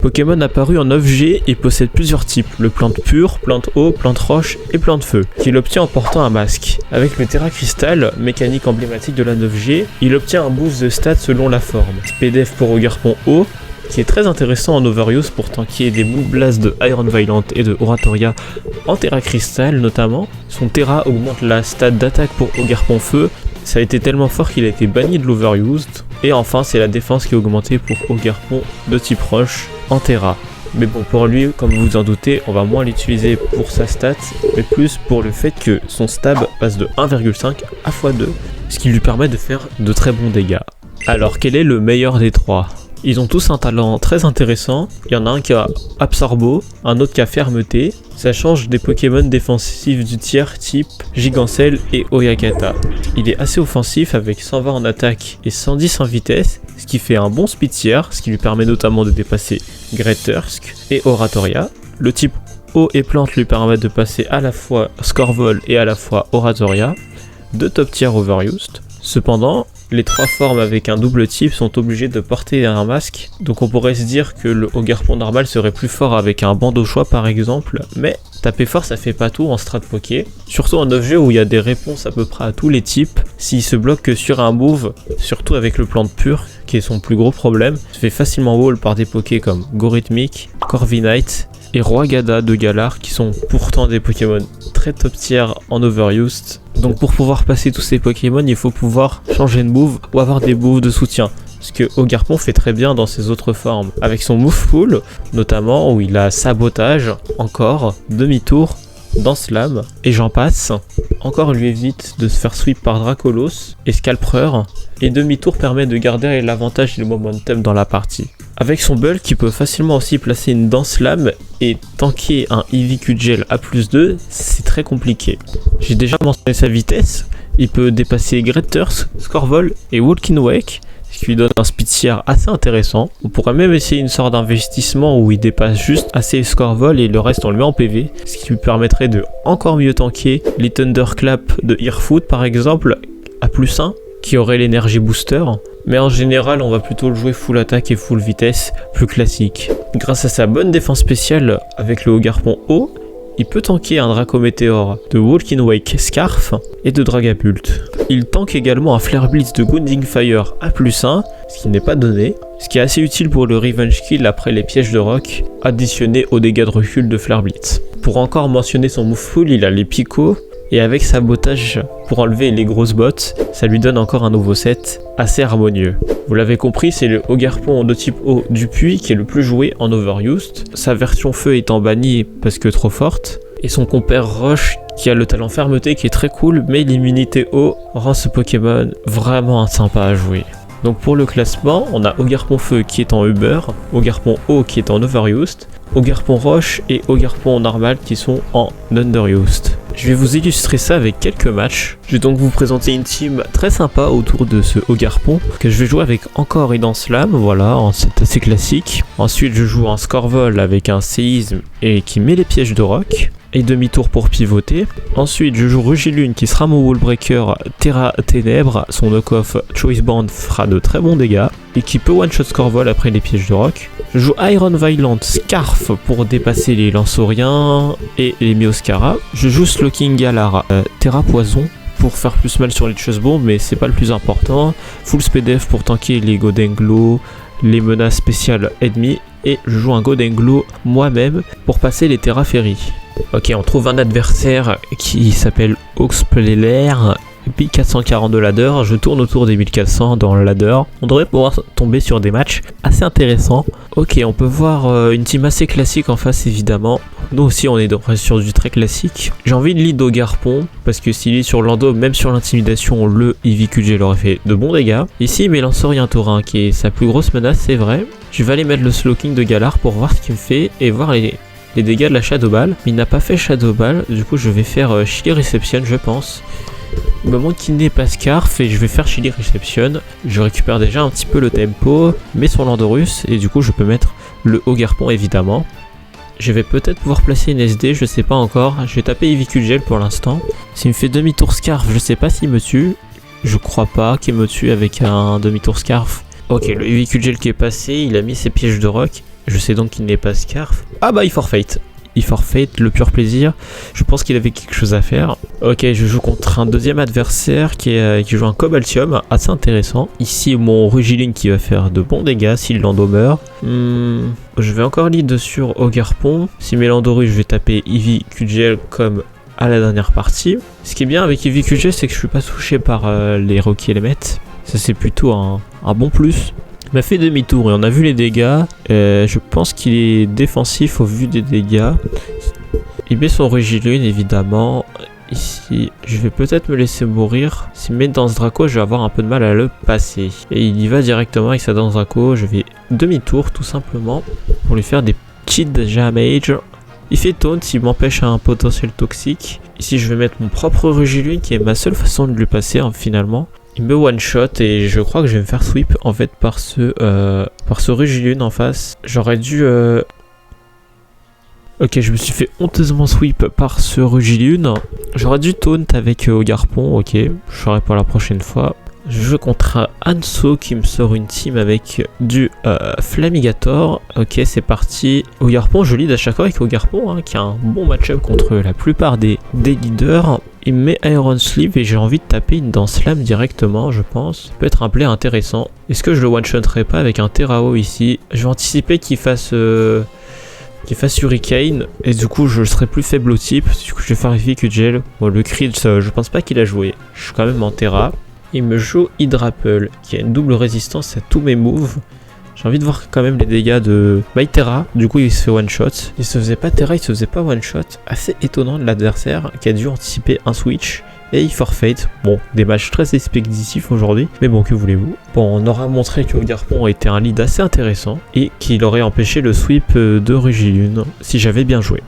Pokémon apparu en 9G et possède plusieurs types, le plante pure, plante eau, plante roche et plante feu, qu'il obtient en portant un masque. Avec le Terra Crystal, mécanique emblématique de la 9G, il obtient un boost de stats selon la forme. SPDF pour Ogerpon eau, qui est très intéressant en Overuse pour tanker des Moon Blast de Iron Violent et de Oratoria en Terra Crystal notamment. Son Terra augmente la stat d'attaque pour Ogerpon feu, ça a été tellement fort qu'il a été banni de l'Overused. Et enfin c'est la défense qui est augmentée pour Ogerpon de type roche en Terra. Mais bon, pour lui, comme vous vous en doutez, on va moins l'utiliser pour sa stat, mais plus pour le fait que son stab passe de 1,5 à x2, ce qui lui permet de faire de très bons dégâts. Alors quel est le meilleur des trois ? Ils ont tous un talent très intéressant, il y en a un qui a Absorbo, un autre qui a Fermeté, ça change des Pokémon défensifs du tiers type Gigancel et Oyakata. Il est assez offensif avec 120 en attaque et 110 en vitesse, ce qui fait un bon speed tier, ce qui lui permet notamment de dépasser Gretursk et Oratoria. Le type eau et plante lui permettent de passer à la fois Scorvol et à la fois Oratoria, deux top tier Overused. Cependant, les trois formes avec un double type sont obligées de porter un masque, donc on pourrait se dire que le Ogerpon normal serait plus fort avec un bandeau choix par exemple, mais taper fort ça fait pas tout en strat poké, surtout en 9G où il y a des réponses à peu près à tous les types. S'il se bloque que sur un move, surtout avec le plante pure, qui est son plus gros problème, se fait facilement wall par des pokés comme Gorhythmic, Corviknight et Roi Gada de Galar, qui sont pourtant des Pokémon très top tier en Overused. Donc pour pouvoir passer tous ces Pokémon, il faut pouvoir changer de move ou avoir des moves de soutien. Ce que Ogerpon fait très bien dans ses autres formes. Avec son move pool, notamment où il a Sabotage, encore, Demi-tour, Danse Lame, et j'en passe. Encore lui évite de se faire sweep par Dracolos et Scalpreur, et Demi-tour permet de garder l'avantage et le momentum dans la partie. Avec son bulk, il peut facilement aussi placer une Danse Lame et tanker un EV Gel à +2, c'est très compliqué. J'ai déjà mentionné sa vitesse, il peut dépasser Gretursk, Scorvol et Walking Wake, ce qui lui donne un speed tier assez intéressant. On pourrait même essayer une sorte d'investissement où il dépasse juste assez Scorvol et le reste on le met en PV, ce qui lui permettrait de encore mieux tanker les Thunderclap de Earfoot par exemple à +1, qui aurait l'énergie booster. Mais en général, on va plutôt le jouer full attaque et full vitesse, plus classique. Grâce à sa bonne défense spéciale avec le Ogerpon haut, il peut tanker un Dracométéore de Walking Wake Scarf et de Dragapult. Il tank également un Flare Blitz de Gounding Fire à +1, ce qui n'est pas donné, ce qui est assez utile pour le Revenge Kill après les pièges de rock, additionné aux dégâts de recul de Flare Blitz. Pour encore mentionner son move full, il a les Picots, et avec Sabotage pour enlever les grosses bottes, ça lui donne encore un nouveau set assez harmonieux. Vous l'avez compris, c'est le Ogerpon de type eau du puits qui est le plus joué en Overused, sa version feu étant bannie parce que trop forte, et son compère Roche qui a le talent fermeté qui est très cool, mais l'immunité eau rend ce Pokémon vraiment sympa à jouer. Donc pour le classement, on a Ogerpon feu qui est en Uber, Ogerpon eau qui est en Overused, Ogerpon roche et Ogerpon normal qui sont en Underused. Je vais vous illustrer ça avec quelques matchs. Je vais donc vous présenter une team très sympa autour de ce Ogerpon que je vais jouer avec encore une Danse Lame, voilà, c'est assez classique. Ensuite je joue un Scorvol avec un séisme et qui met les pièges de rock. Et demi-tour pour pivoter. Ensuite je joue Rugilune qui sera mon wallbreaker Terra Ténèbres, son knock-off Choice Band fera de très bons dégâts et qui peut one-shot Scorvol après les pièges de rock. Je joue Iron Violent Scarf pour dépasser les Lansauriens et les Mioscara. Je joue Slowking Galar Terra Poison pour faire plus mal sur les Chase Bombs, mais c'est pas le plus important. Full SPDF pour tanker les Godenglo, les menaces spéciales ennemies, et je joue un Godenglo moi-même pour passer les Terra Ferry. Ok, on trouve un adversaire qui s'appelle Oxpleller, 1440 de ladder, je tourne autour des 1400 dans le ladder. On devrait pouvoir tomber sur des matchs assez intéressants. Ok, on peut voir une team assez classique en face évidemment. Nous aussi on est sur du très classique. J'ai envie de lead Ogerpon, parce que s'il est sur Lando, même sur l'intimidation, le EVQG aurait fait de bons dégâts. Ici il met Lansaurien Taurin qui est sa plus grosse menace, c'est vrai. Je vais aller mettre le Slowking de Galar pour voir ce qu'il me fait et voir les dégâts de la Shadow Ball. Il n'a pas fait Shadow Ball, du coup je vais faire Chili Reception je pense. Il me manque qu'il n'ait pas Scarf et je vais faire Chili Reception. Je récupère déjà un petit peu le tempo, mais son Landorus, et du coup je peux mettre le Ogerpon évidemment. Je vais peut-être pouvoir placer une SD, je sais pas encore. Je vais taper EVQGel pour l'instant. S'il me fait demi-tour Scarf, je sais pas s'il me tue. Je crois pas qu'il me tue avec un demi-tour Scarf. Ok, le EVQGel qui est passé, il a mis ses pièges de rock. Je sais donc qu'il n'est pas Scarf. Ah bah il forfeit. Il forfait, le pur plaisir. Je pense qu'il avait quelque chose à faire. Ok, je joue contre un deuxième adversaire qui joue un Cobaltium, assez intéressant. Ici, mon Rugilune qui va faire de bons dégâts si le Lando meurt. Je vais encore lead sur Ogarpon. Si mes Landoru, je vais taper Eevee QGL comme à la dernière partie. Ce qui est bien avec Eevee QGL, c'est que je suis pas touché par les Rocky Element. Ça, c'est plutôt un bon plus. Il m'a fait demi-tour et on a vu les dégâts. Je pense qu'il est défensif au vu des dégâts. Il met son Rugilune évidemment. Ici, je vais peut-être me laisser mourir. S'il met Danse Draco, je vais avoir un peu de mal à le passer. Et il y va directement avec sa Danse Draco. Je vais demi-tour tout simplement pour lui faire des petits damage. Il fait taunt, il m'empêche un potentiel toxique. Ici, je vais mettre mon propre Rugilune qui est ma seule façon de lui passer finalement. Il me one shot et je crois que je vais me faire sweep en fait par ce Rugilune en face. J'aurais dû... Ok, je me suis fait honteusement sweep par ce Rugilune. J'aurais dû taunt avec Ogarpon, ok. Je ferai pour la prochaine fois. Je joue contre Hanso qui me sort une team avec du Flamigator. Ok, c'est parti. Ogarpon, je lead à chaque fois avec Ogarpon, qui a un bon match-up contre la plupart des leaders. Il me met Iron Sleeve et j'ai envie de taper une Danse Lame directement, je pense. Ça peut être un play intéressant. Est-ce que je le one-shotterai pas avec un Terrao ici? Je vais anticiper qu'il fasse Hurricane et du coup je serai plus faible au type. Du coup je vais faire Eevee QGL. Bon, le crit, je pense pas qu'il a joué. Je suis quand même en Terra. Il me joue Hydrapple qui a une double résistance à tous mes moves. J'ai envie de voir quand même les dégâts de Terra. Du coup il se fait one shot. Il se faisait pas Terra, il se faisait pas one shot. Assez étonnant de l'adversaire qui a dû anticiper un switch. Et il forfait. Bon, des matchs très expéditifs aujourd'hui. Mais bon, que voulez-vous? Bon, on aura montré que Ogarpon était un lead assez intéressant. Et qu'il aurait empêché le sweep de Rugilune si j'avais bien joué.